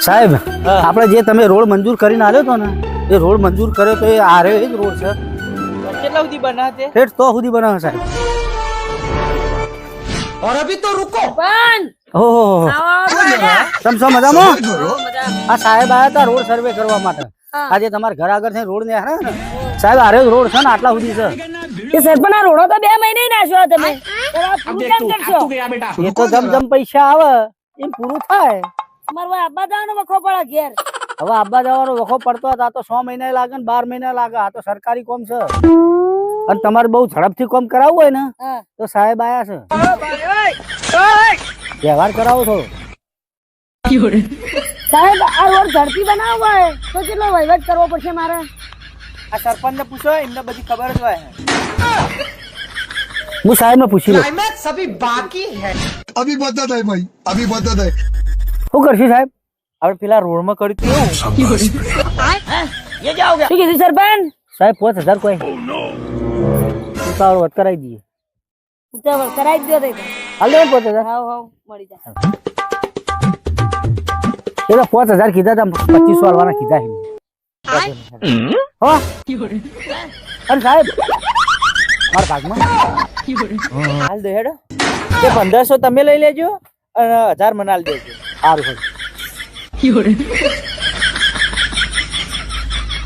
સાહેબ આપણે જે તમે રોડ મંજૂર કરીને આલ્યો તો ને એ રોડ મંજૂર કર્યો તો એ આરે એ જ રોડ છે કેટલા સુધી બનાવે છે ઠેઠ તો સુધી બનાવે સાહેબ और अभी तो रुको પણ ઓહો તમ છો મજામાં મજા આ સાહેબ આયા હતા રોડ સર્વે કરવા માટે હા. આજે તમારા ઘર આગળ થી રોડ ને હારે ને સાહેબ આરે જ રોડ છે ને આટલા સુધી છે એ સરપંચ આ રોડો તો 2 મહિને નાખ્યો તમે તો આ પૂરું કેમ કરશો એ તો જમ જમ પૈસા આવે એમ પૂરું થાય મારવા આબા દાનો વખો પડે ઘેર હવે આબા જવાનો વખો પડતો હતો આ તો 6 મહિના લાગે ને 12 મહિના લાગે આ તો સરકારી કોમ છે અને તમારે બહુ ઝડપથી કોમ કરાવવું હોય ને હા તો સાહેબ આયા છે વ્યવહાર કરાવો થોડો સાહેબ આ રોડ ઝડપી બનાવવો હોય તો કેટલો વહીવટ કરવો પડશે મારે આ સરપંચ ને પૂછો એમને બધી ખબર જ હોય હું સાહેબ ને પૂછી લઉં क्लाइमैक्स अभी बाकी है अभी बता दे भाई अभी बता दे શું કરશું સાહેબ આપણે પેલા રોડ માં કર્યું તું એવું શું કીધું સરપંચ સાહેબ 5000 કોઈ ઉતાવળ વધ કરાવી દઈએ ઉતાવળ કરાવી દો તે હાલ દે 5000 હાવ હાવ મળી જાય એ તો 5000 કીધા તા 2500 વાળવાના કીધા છે હો અરે સાહેબ મારા ભાગમાં હાલ દે હેડો એ 1500 તમે લઈ લેજો અને 1000 મને હાલ દેજો સારું હોય